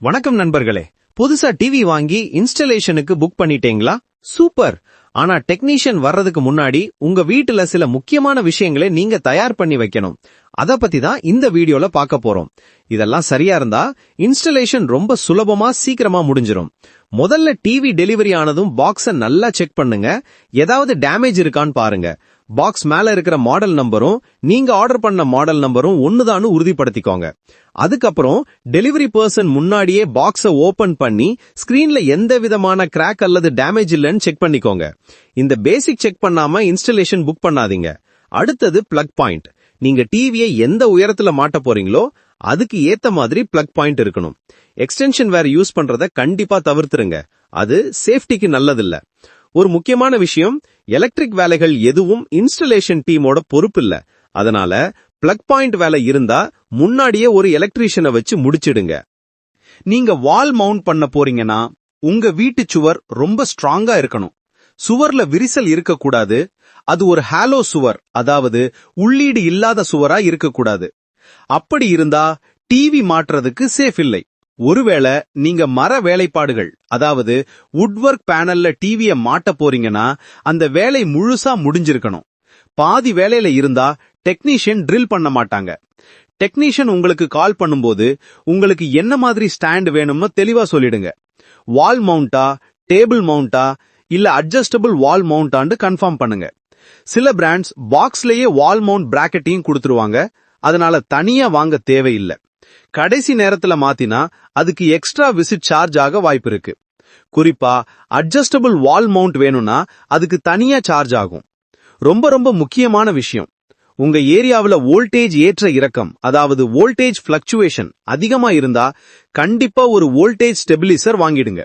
வணக்கம் நண்பர்களே. புதுசா டிவி வாங்கி இன்ஸ்டலேஷனுக்கு புக் பண்ணிட்டீங்களா? சூப்பர். ஆனா டெக்னீஷியன் வர்றதுக்கு முன்னாடி உங்க வீட்டுல சில முக்கியமான விஷயங்களை நீங்க தயார் பண்ணி வைக்கணும். அத பத்தி தான் இந்த வீடியோல பார்க்க போறோம். இதெல்லாம் சரியா இருந்தா இன்ஸ்டலேஷன் ரொம்ப சுலபமா சீக்கிரமா முடிஞ்சிரும். முதல்ல டிவி டெலிவரி ஆனதும் பாக்ஸ நல்லா செக் பண்ணுங்க. ஏதாவது டேமேஜ் இருக்கான்னு பாருங்க. பாக்ஸ் மேல இருக்கிற மாடல் நம்பரும் நீங்க ஆர்டர் பண்ண மாடல் நம்பரும் ஒண்ணுதான்னு உறுதிப்படுத்திக்கோங்க. அதுக்கப்புறம் டெலிவரி பர்சன் முன்னாடியே பாக்ஸ ஓபன் பண்ணி ஸ்கிரீன்ல எந்த விதமான கிராக் அல்லது டேமேஜ் இல்லைன்னு செக் பண்ணிக்கோங்க. இந்த பேசிக் செக் பண்ணாம இன்ஸ்டலேஷன் புக் பண்ணாதீங்க. அடுத்தது பிளக் பாயிண்ட். நீங்க டிவியை எந்த உயரத்துல மாட்ட போறீங்களோ அதுக்கு ஏத்த மாதிரி பிளக் பாயிண்ட் இருக்கணும். எக்ஸ்டென்ஷன் வேர் யூஸ் பண்றத கண்டிப்பா தவிர்த்துருங்க. அது சேஃப்டிக்கு நல்லதில்ல. ஒரு முக்கியமான விஷயம், எலக்ட்ரிக் வேலைகள் எதுவும் இன்ஸ்டலேஷன் டீமோட பொறுப்பு இல்ல. அதனால பிளக் பாயிண்ட் வேலை இருந்தா முன்னாடியே ஒரு எலக்ட்ரீஷியனை வச்சு முடிச்சிடுங்க. நீங்க வால் மவுண்ட் பண்ண போறீங்கன்னா உங்க வீட்டு சுவர் ரொம்ப ஸ்ட்ராங்கா இருக்கணும். சுவர்ல விரிசல் இருக்கக்கூடாது. அது ஒரு ஹாலோ சுவர், அதாவது உள்ளீடு இல்லாத சுவரா இருக்கக்கூடாது. அப்படி இருந்தா டிவி மாற்றுறதுக்கு சேஃப் இல்லை. ஒருவேளை நீங்க மர வேலைப்பாடுகள், அதாவது வுட்வொர்க் பேனல்ல டிவிய மாட்ட போறீங்கன்னா அந்த வேலை முழுசா முடிஞ்சிருக்கணும். பாதி வேலையில இருந்தா டெக்னீஷியன் ட்ரில் பண்ண மாட்டாங்க. டெக்னீஷியன் உங்களுக்கு கால் பண்ணும்போது உங்களுக்கு என்ன மாதிரி ஸ்டாண்ட் வேணும்னு தெளிவா சொல்லிடுங்க. வால் மவுண்டா, டேபிள் மவுண்டா, இல்ல அட்ஜஸ்டபிள் வால் மவுண்டான்னு கன்ஃபார்ம் பண்ணுங்க. சில பிராண்ட்ஸ் பாக்ஸ்லயே வால் மவுண்ட் பிராக்கெட்டையும் கொடுத்துருவாங்க. அதனால தனியா வாங்க தேவையில்லை. கடைசி நேரத்துல மாத்தினா அதுக்கு எக்ஸ்ட்ரா விசிட் சார்ஜ் ஆக வாய்ப்பு இருக்கு. குறிப்பா அட்ஜஸ்டபிள் வால் மவுண்ட் வேணும்னா அதுக்கு தனியா சார்ஜ் ஆகும். ரொம்ப ரொம்ப முக்கியமான விஷயம், உங்க ஏரியாவுல வோல்டேஜ் ஏற்ற இறக்கம், அதாவது வோல்டேஜ் பிளக்சுவேஷன் அதிகமா இருந்தா கண்டிப்பா ஒரு வோல்டேஜ் ஸ்டெபிலைசர் வாங்கிடுங்க.